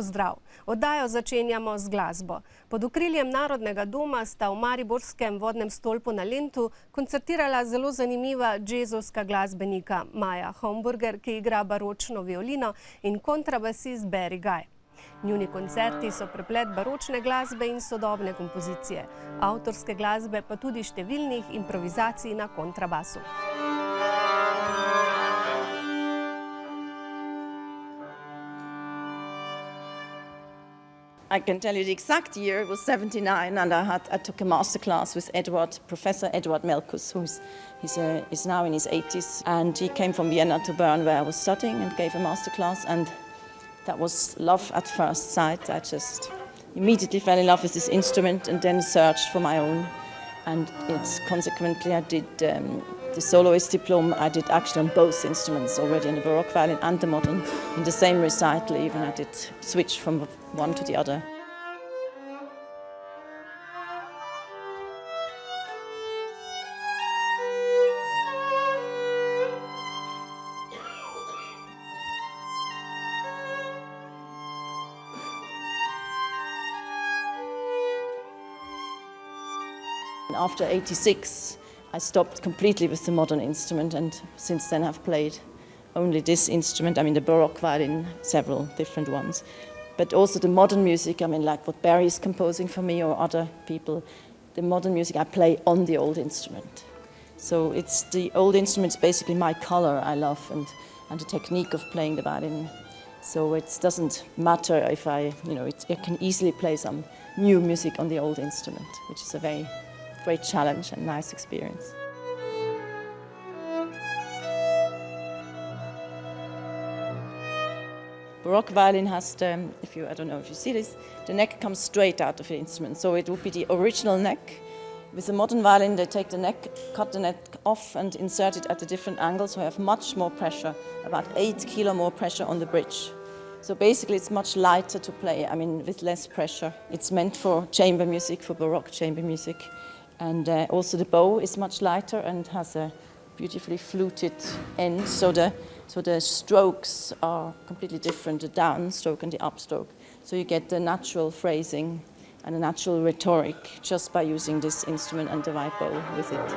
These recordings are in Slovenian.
pozdrav. Oddajo začenjamo z glasbo. Pod okriljem Narodnega doma sta v mariborskem vodnem stolpu na Lentu koncertirala zelo zanimiva džezovska glasbenika Maja Homburger, ki igra baročno violino, in kontrabasist Barry Guy. Njuni koncerti so preplet baročne glasbe in sodobne kompozicije, avtorske glasbe pa tudi številnih improvizacij na kontrabasu. I can tell you the exact year. It was 79, and I took a master class with Professor Eduard Melkus, he's now in his 80s, and he came from Vienna to Bern, where I was studying, and gave a master class, and that was love at first sight. I just immediately fell in love with this instrument, and then searched for my own, and consequently I did the soloist diploma. I did actually on both instruments already, on the Baroque violin and the modern, in the same recital even. I did switch from one to the other. After 86, I stopped completely with the modern instrument, and since then I've played only this instrument. I mean, the Baroque violin, several different ones, but also the modern music. I mean, like what Barry is composing for me or other people, the modern music I play on the old instrument. So it's the old instrument's basically my color I love, and the technique of playing the violin. So it doesn't matter if I can easily play some new music on the old instrument, which is a very great challenge and nice experience. Baroque violin has I don't know if you see this, the neck comes straight out of the instrument, so it would be the original neck. With the modern violin, they take the neck, cut the neck off and insert it at a different angle, so I have much more pressure, about 8 kilo more pressure on the bridge. So basically it's much lighter to play, I mean, with less pressure. It's meant for chamber music, for Baroque chamber music. And also the bow is much lighter and has a beautifully fluted end, so the strokes are completely different, the downstroke and the upstroke. So you get the natural phrasing and the natural rhetoric just by using this instrument and the right bow with it.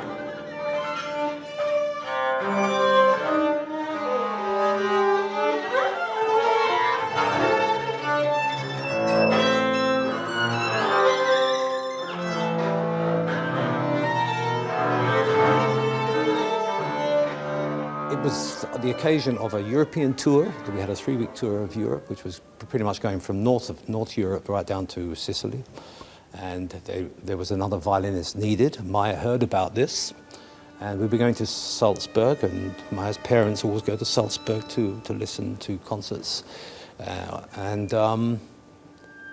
It was the occasion of a European tour. We had a 3-week tour of Europe, which was pretty much going from North Europe right down to Sicily. And there was another violinist needed. Maya heard about this, and we were going to Salzburg, and Maya's parents always go to Salzburg to listen to concerts.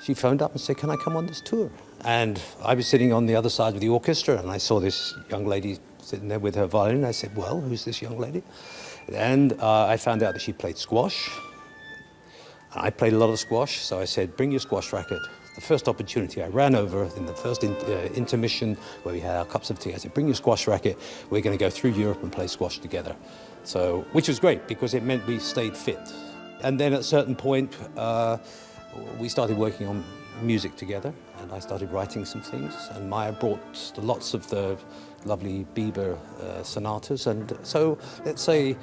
She phoned up and said, "Can I come on this tour?" And I was sitting on the other side of the orchestra, and I saw this young lady sitting there with her violin. I said, "Well, who's this young lady?" And I found out that she played squash. I played a lot of squash, so I said, "Bring your squash racket." The first opportunity, I ran over in the first intermission where we had our cups of tea. I said, "Bring your squash racket. We're going to go through Europe and play squash together." So, which was great because it meant we stayed fit. And then at a certain point, we started working on music together, and I started writing some things, and Maya brought lots of the lovely Bieber sonatas, and so let's say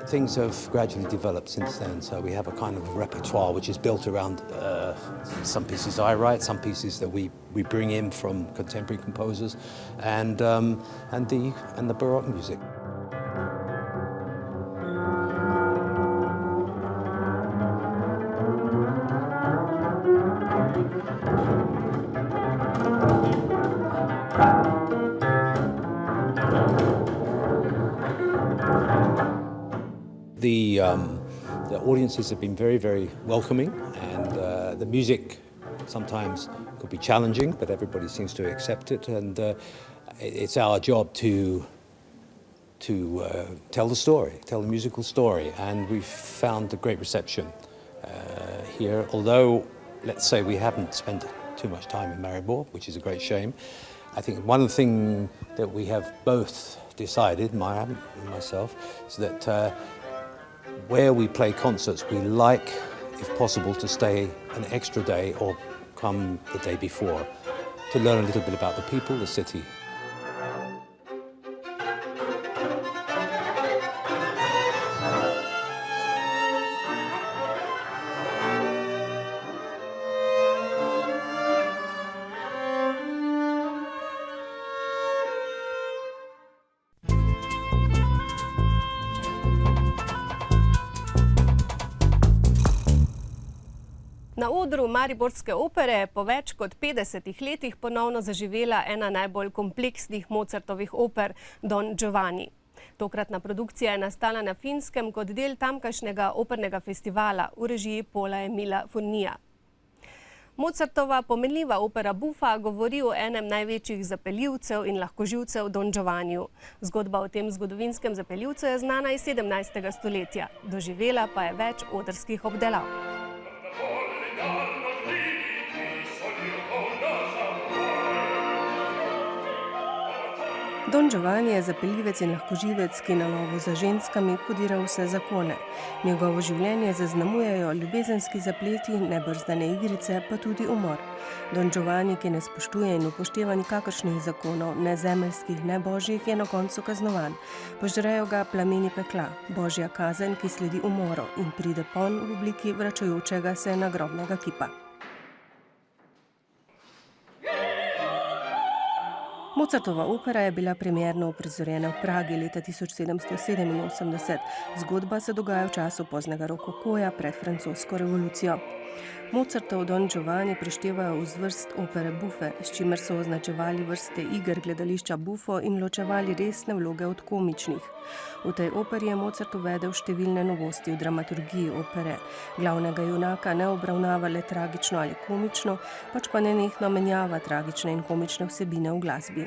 things have gradually developed since then. So we have a kind of repertoire which is built around some pieces I write, some pieces that we bring in from contemporary composers, and the Baroque music. The audiences have been very, very welcoming, and the music sometimes could be challenging, but everybody seems to accept it, and it's our job to tell the story, tell the musical story, and we've found a great reception here, although, let's say, we haven't spent too much time in Maribor, which is a great shame. I think one thing that we have both decided, Maya and myself, is that where we play concerts, we like if possible, to stay an extra day or come the day before to learn a little bit about the people, the city. Na odru Mariborske opere je po več kot 50 letih ponovno zaživela ena najbolj kompleksnih Mozartovih oper, Don Giovanni. Tokratna produkcija je nastala na Finskem kot del tamkajšnjega opernega festivala v režiji Paula Emila Fournija. Mozartova pomenljiva opera Buffa govori o enem največjih zapeljivcev in lahkoživcev Don Giovanniju. Zgodba o tem zgodovinskem zapeljivcu je znana iz 17. stoletja, doživela pa je več odrskih obdelav. Don Giovanni je zapeljivec in lahkoživec, ki na lovu za ženskami podira vse zakone. Njegovo življenje zaznamujejo ljubezenski zapleti, nebrzdane igrice, pa tudi umor. Don Giovanni, ki ne spoštuje in upošteva nikakršnih zakonov, ne zemeljskih, ne božjih, je na koncu kaznovan. Požrejo ga plameni pekla, božja kazen, ki sledi umoru in pride ponj v obliki vračajočega se nagrobnega kipa. Mozartova opera je bila premierno uprizorjena v Pragi leta 1787. Zgodba se dogaja v času poznega rokokoja pred francosko revolucijo. Mozartov Don Giovanni prištevajo v zvrst opere Buffe, s čimer so označevali vrste iger gledališča Buffo in ločevali resne vloge od komičnih. V tej operi je Mozart uvedel številne novosti v dramaturgiji opere. Glavnega junaka ne obravnava le tragično ali komično, pač pa nenehno menjava tragične in komične vsebine v glasbi.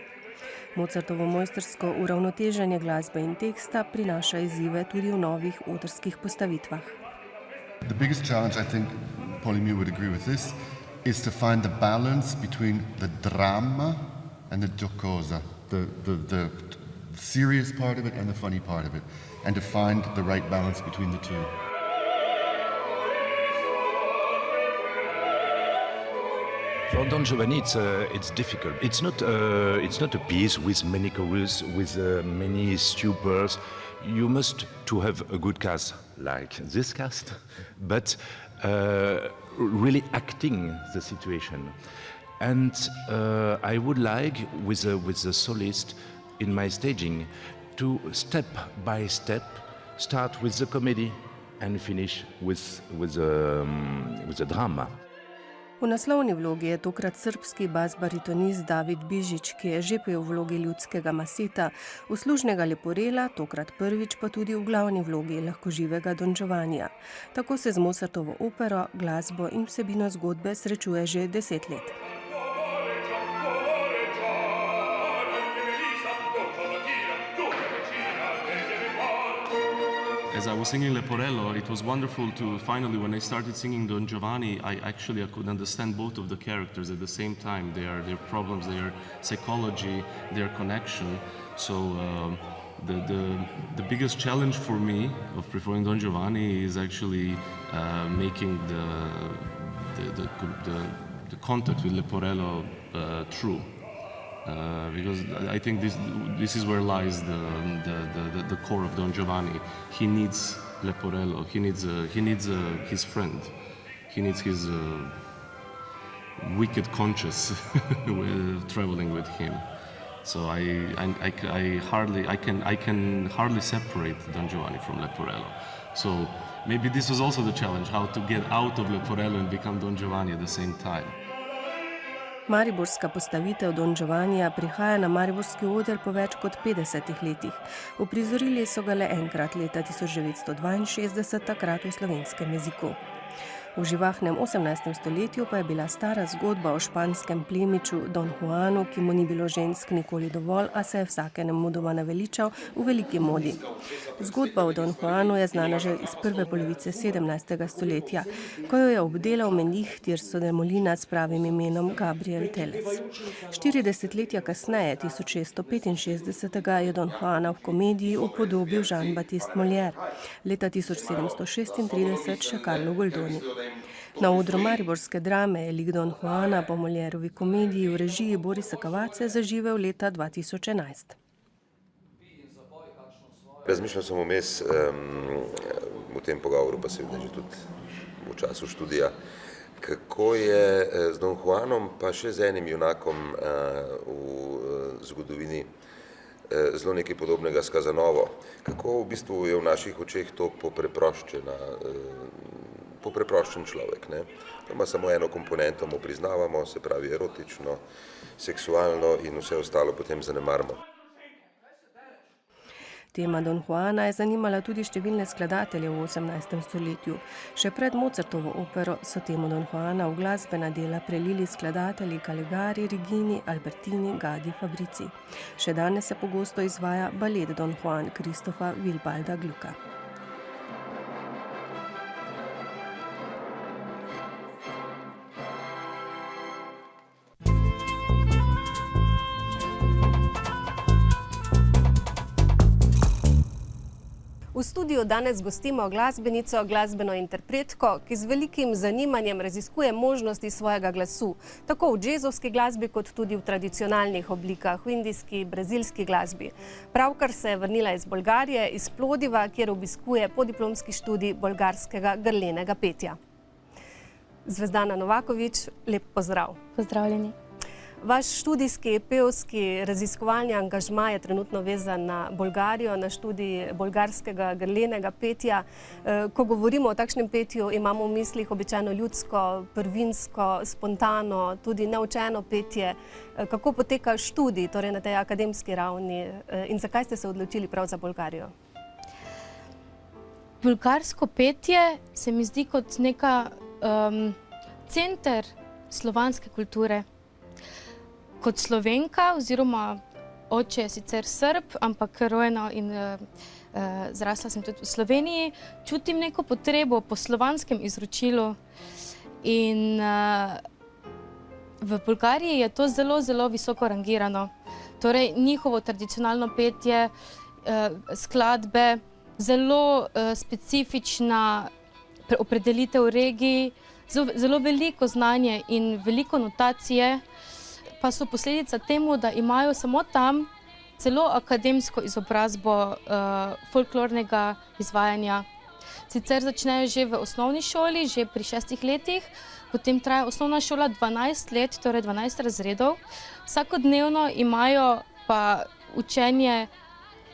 Mozartovo mojstrsko uravnoteženje glasbe in teksta prinaša izzive tudi v novih odrskih postavitvah. The biggest challenge, I think, Paul Emile would agree with this, is to find the balance between the drama and the giocosa, the serious part of it and the funny part of it, and to find the right balance between the two. For Don Giovanni, it's difficult. It's not a piece with many chorus, with many stupors. You must to have a good cast like this cast, but really acting the situation. And I would like, with the solist in my staging, to step by step start with the comedy and finish with the drama. V naslovni vlogi je tokrat srbski bas-baritonist David Bižić, ki je že pel v vlogi ljudskega Maseta, uslužnega leporela, tokrat prvič pa tudi v glavni vlogi lahkoživega Don Giovannija. Tako se z Mozartovo opero, glasbo in vsebino zgodbe srečuje že 10 let. As I was singing Leporello, it was wonderful to finally, when I started singing Don Giovanni, I could understand both of the characters at the same time, their problems, their psychology, their connection. So the biggest challenge for me of performing Don Giovanni is actually making the contact with Leporello true. Because I think this is where lies the core of Don Giovanni. He needs Leporello. He needs his friend. He needs his wicked conscience traveling with him. So I can hardly separate Don Giovanni from Leporello. So maybe this was also the challenge: how to get out of Leporello and become Don Giovanni at the same time. Mariborska postavitev Don Giovannija prihaja na mariborski oder po več kot 50 letih. Uprizorili so ga le enkrat leta 1962, takrat v slovenskem jeziku. V živahnem 18. stoletju pa je bila stara zgodba o španskem plemiču Don Juanu, ki mu ni bilo žensk nikoli dovolj, a se je vsake nemudoma naveličal, v veliki modi. Zgodba o Don Juanu je znana že iz prve polovice 17. stoletja, ko jo je obdelal menih Tirso de Molina s pravim imenom Gabriel Tellez. 40 letja kasneje, 1665, je Don Juana v komediji upodobil Jean-Baptiste Molière, leta 1736 še Carlo Goldoni. Na odru mariborske drame je lik Don Juana po Molierovi komediji v režiji Borisa Kavace zaživel leta 2011. Razmišljal sem vmes v tem pogovoru, pa seveda že tudi v času študija, kako je z Don Juanom, pa še z enim junakom v zgodovini zelo nekaj podobnega s Casanovo. Kako v bistvu je v naših očeh to popreproščen človek. Ne? To ima samo eno komponento, mu priznavamo, se pravi erotično, seksualno in vse ostalo potem zanemarimo. Tema Don Juana je zanimala tudi številne skladatelje v 18. stoletju. Še pred Mozartovo opero so temo Don Juana v glasbena dela prelili skladatelji Caligari, Rigini, Albertini, Gadi, Fabrici. Še danes se pogosto izvaja balet Don Juan Kristofa Vilbalda Glucka. V studiu danes gostimo glasbenico, glasbeno interpretko, ki z velikim zanimanjem raziskuje možnosti svojega glasu, tako v džezovski glasbi, kot tudi v tradicionalnih oblikah, v indijski, brazilski glasbi. Pravkar se je vrnila iz Bolgarije, iz Plodiva, kjer obiskuje podiplomski študij bolgarskega grlenega petja. Zvezdana Novaković, lep pozdrav. Pozdravljeni. Vaš študijski, pevski, raziskovalni angažma je trenutno vezan na Bolgarijo, na študij bolgarskega grlenega petja. Ko govorimo o takšnem petju, imamo v mislih običajno ljudsko, prvinsko, spontano, tudi neučeno petje. Kako poteka študij, torej na tej akademski ravni, in zakaj ste se odločili prav za Bolgarijo? Bolgarsko petje se mi zdi kot neka center slovanske kulture. Kot Slovenka, oziroma oče je sicer Srb, ampak rojena in zrasla sem tudi v Sloveniji, čutim neko potrebo po slovanskem izročilu. In v Bolgariji je to zelo, zelo visoko rangirano. Torej, njihovo tradicionalno petje, skladbe, zelo specifična opredelitev regij, zelo veliko znanje in veliko notacije, pa so posledica temu, da imajo samo tam celo akademsko izobrazbo folklornega izvajanja. Sicer začnejo že v osnovni šoli, že pri 6 letih, potem traja osnovna šola 12 let, torej 12 razredov. Vsakodnevno imajo pa učenje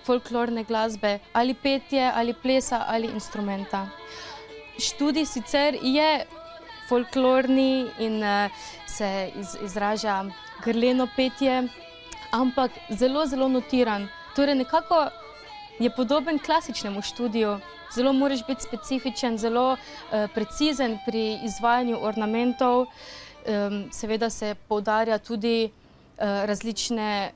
folklorne glasbe, ali petje, ali plesa, ali instrumenta. Študij sicer je folklorni in se izraža grleno petje, ampak zelo, zelo notiran. Torej nekako je podoben klasičnemu študiju. Zelo moraš biti specifičen, zelo precizen pri izvajanju ornamentov. Seveda se poudarja tudi različne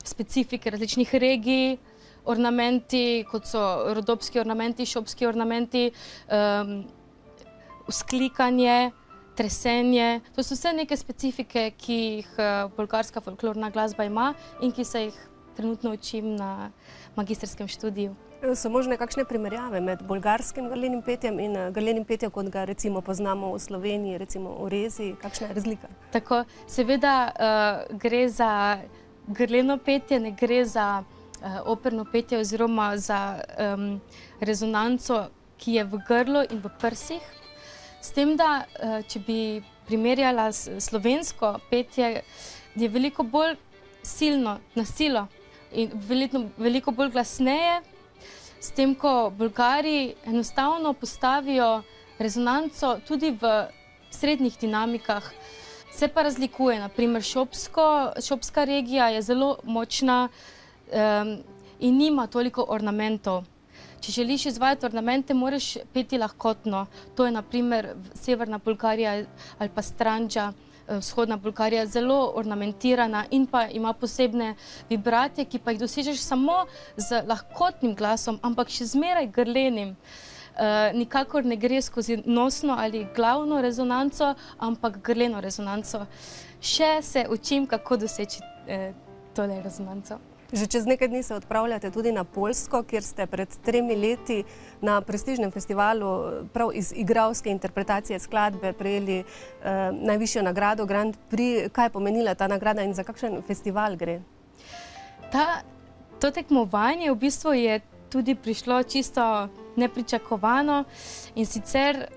specifike različnih regij, ornamenti, kot so rodopski ornamenti, šopski ornamenti, vzklikanje, tresenje. To so vse neke specifike, ki jih bolgarska folklorna glasba ima in ki se jih trenutno učim na magistrskem študiju. So možne kakšne primerjave med bolgarskim grlenim petjem in grlenim petjem, kot ga recimo poznamo v Sloveniji, recimo v Rezi? Kakšna je razlika? Tako, seveda gre za grleno petje, ne gre za operno petje oziroma za rezonanco, ki je v grlu in v prsih. S tem, da če bi primerjala slovensko petje, je veliko bolj silno, na silo in veliko bolj glasneje, s tem, ko Bolgari enostavno postavijo rezonanco tudi v srednjih dinamikah. Se pa razlikuje, naprimer šopska regija je zelo močna in nima toliko ornamentov. Če želiš izvajati ornamente, moraš peti lahkotno. To je naprimer severna Bolgarija ali pa Stranđa, vzhodna Bolgarija, zelo ornamentirana in pa ima posebne vibracije, ki pa jih dosežeš samo z lahkotnim glasom, ampak še zmeraj grlenim. Nikakor ne gre skozi nosno ali glavno rezonanco, ampak grleno rezonanco. Še se učim, kako doseči tole rezonanco. Že čez nekaj dni se odpravljate tudi na Poljsko, kjer ste pred 3 leti na prestižnem festivalu prav iz igralske interpretacije skladbe prejeli najvišjo nagrado Grand Prix. Kaj je pomenila ta nagrada in za kakšen festival gre? To tekmovanje v bistvu je tudi prišlo čisto nepričakovano in sicer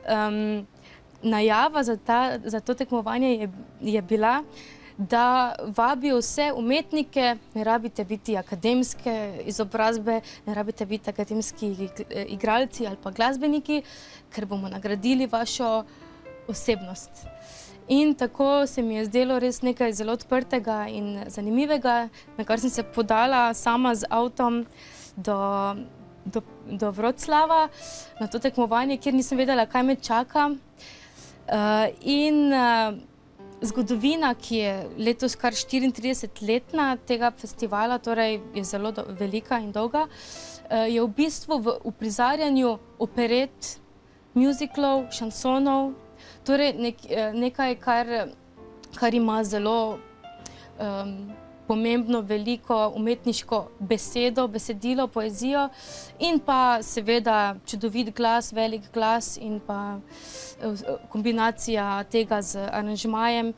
najava za to tekmovanje je bila, da vabijo vse umetnike, ne rabite biti akademske izobrazbe, ne rabite biti akademski igralci ali pa glasbeniki, ker bomo nagradili vašo osebnost. In tako se mi je zdelo res nekaj zelo odprtega in zanimivega, na kar sem se podala sama z avtom do Vroclava na to tekmovanje, kjer nisem vedela, kaj me čaka. Zgodovina, ki je letos kar 34-letna tega festivala, torej je zelo velika in dolga, je v bistvu v uprizarjanju operet, mjuziklov, šansonov, torej nekaj, kar ima zelo pomembno, veliko umetniško besedilo, poezijo in pa seveda čudovit glas, velik glas in pa kombinacija tega z aranžmajem.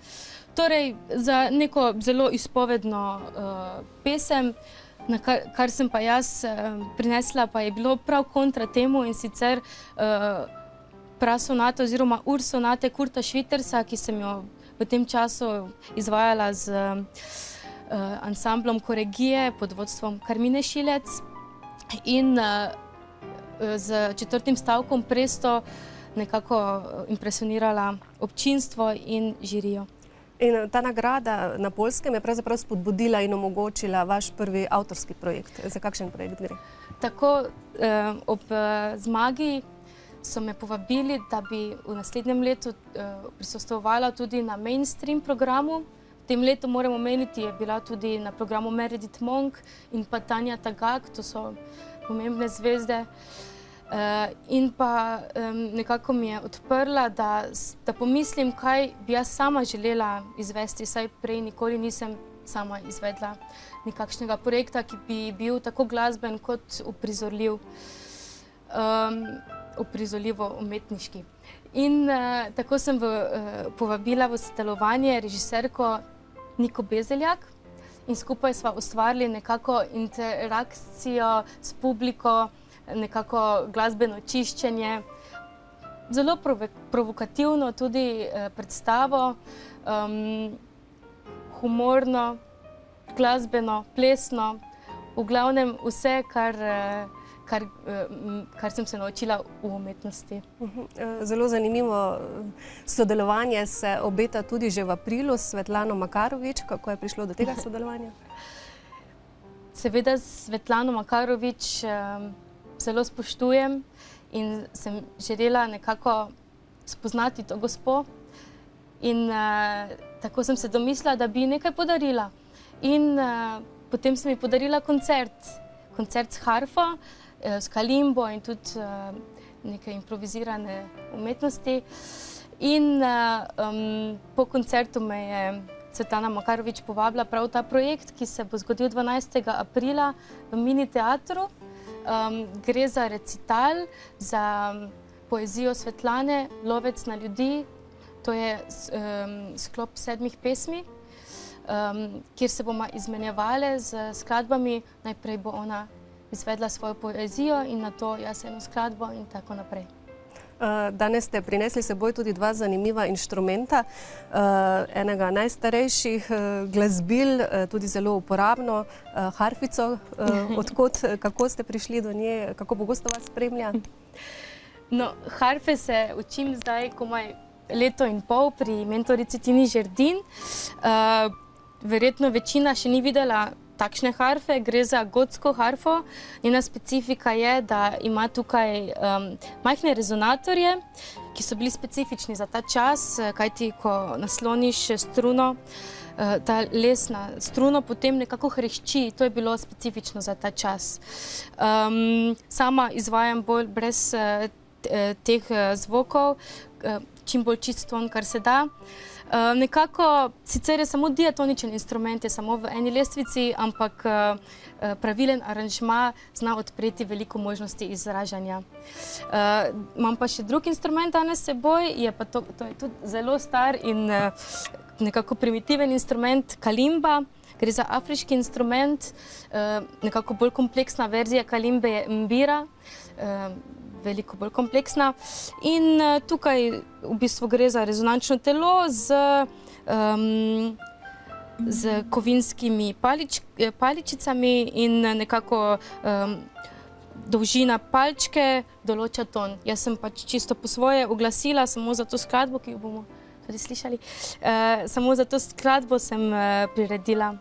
Torej, za neko zelo izpovedno pesem, kar sem pa jaz prinesla, pa je bilo prav kontra temu in sicer prasonate oziroma ursonate Kurta Schwittersa, ki sem jo v tem času izvajala z ansamblom Koregije pod vodstvom Karmine Šilec in z 4. stavkom Presto nekako impresionirala občinstvo in žirijo. In ta nagrada na Poljskem je pravzaprav spodbudila in omogočila vaš prvi avtorski projekt. Za kakšen projekt gre? Tako ob zmagi so me povabili, da bi v naslednjem letu prisostvovala tudi na mainstream programu. V tem letu, moram omeniti, je bila tudi na programu Meredith Monk in pa Tanja Tagaq, to so pomembne zvezde. In pa nekako mi je odprla, da pomislim, kaj bi jaz sama želela izvesti, saj prej nikoli nisem sama izvedla nekakšnega projekta, ki bi bil tako glasben kot uprizorljivo umetniški. In tako sem povabila v sodelovanje režiserko Niko Bezeljak in skupaj sva ustvarili nekako interakcijo s publiko, nekako glasbeno čiščenje, zelo provokativno tudi predstavo, humorno, glasbeno, plesno, v glavnem vse, kar sem se naučila v umetnosti. Zelo zanimivo sodelovanje se obeta tudi že v aprilu s Svetlano Makarovič. Kako je prišlo do tega sodelovanja? Seveda Svetlano Makarovič zelo spoštujem in sem želela nekako spoznati to gospo. In tako sem se domislila, da bi nekaj podarila. In potem sem ji podarila koncert s harfo, s kalimbo in tudi neke improvizirane umetnosti. In po koncertu me je Svetlana Makarovič povabila prav ta projekt, ki se bo zgodil 12. aprila v Mini teatru. Gre za recital, za poezijo Svetlane, Lovec na ljudi. To je sklop 7 pesmi, kjer se bomo izmenjevali z skladbami. Najprej bo ona izvedla svojo poezijo in nato jaz eno skladbo in tako naprej. Danes ste prinesli s seboj tudi 2 zanimiva inštrumenta, enega najstarejših glasbil, tudi zelo uporabno, harfico. Odkot, kako ste prišli do nje, kako pogosto vas spremlja? No, harfe se učim zdaj komaj leto in pol pri mentorici Tini Žerdin. Verjetno večina še ni videla takšne harfe, gre za gotsko harfo. Njena specifika je, da ima tukaj majhne rezonatorje, ki so bili specifični za ta čas, kajti ko nasloniš struno, ta les na struno potem nekako hrešči. To je bilo specifično za ta čas. Sama izvajam bolj brez teh zvokov, čim bolj čist ton, kar se da. Nekako, sicer je samo diatoničen instrument, je samo v eni lestvici, ampak pravilen aranžma zna odpreti veliko možnosti izražanja. Imam pa še drug instrument danes s seboj, to je tudi zelo star in nekako primitiven instrument, kalimba. Gre za afriški instrument, nekako bolj kompleksna verzija kalimbe je mbira, veliko bolj kompleksna. In tukaj v bistvu gre za rezonančno telo z kovinskimi paličicami in nekako dolžina palčke določa ton. Jaz sem pač čisto po svoje uglasila samo za to skladbo, ki jo bomo tudi slišali. Samo za to skladbo sem priredila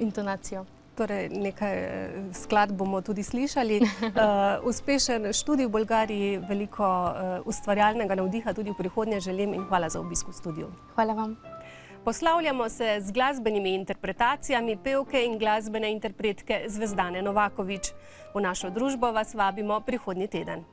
intonacijo. Torej, nekaj skladb bomo tudi slišali. Uspešen študij v Bolgariji, veliko ustvarjalnega navdiha tudi v prihodnje želim in hvala za obisk v studiu. Hvala vam. Poslavljamo se z glasbenimi interpretacijami pevke in glasbene interpretke Zvezdane Novaković. V našo družbo vas vabimo prihodnji teden.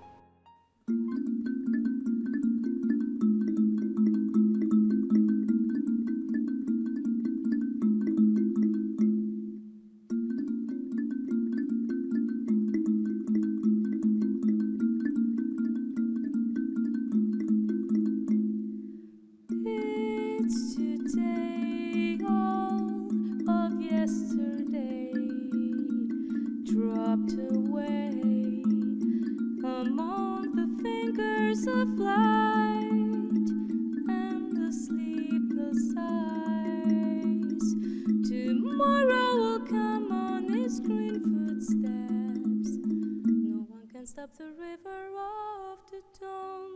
Stop the river of the dawn.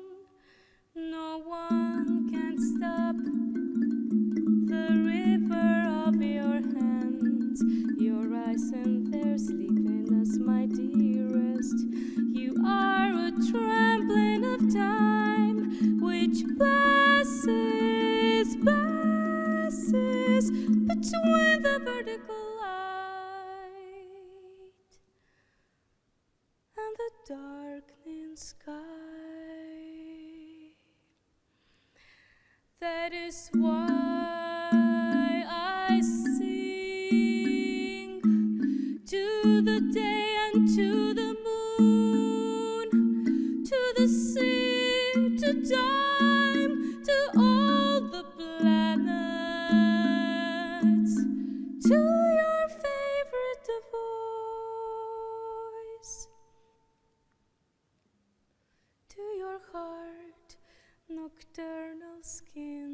No one can stop the river of your hands, your eyes and their sleepiness, my dearest. You are a trampling of time which passes between the vertical darkening sky. That is why I sing to the day and to the moon, to the sea, to time, to all the planets, to your favorite voice. To your heart, nocturnal skin.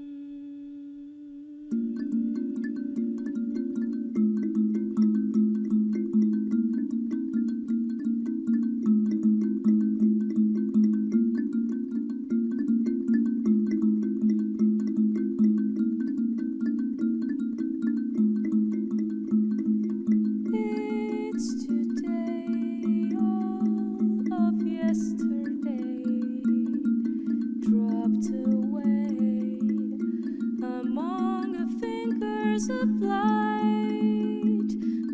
It's today, all of yesterday dropped away among the fingers of light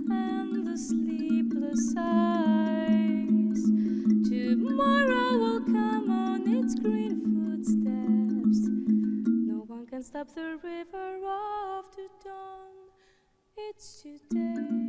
and the sleepless eyes. Tomorrow will come on its green footsteps. No one can stop the river of the dawn. It's today.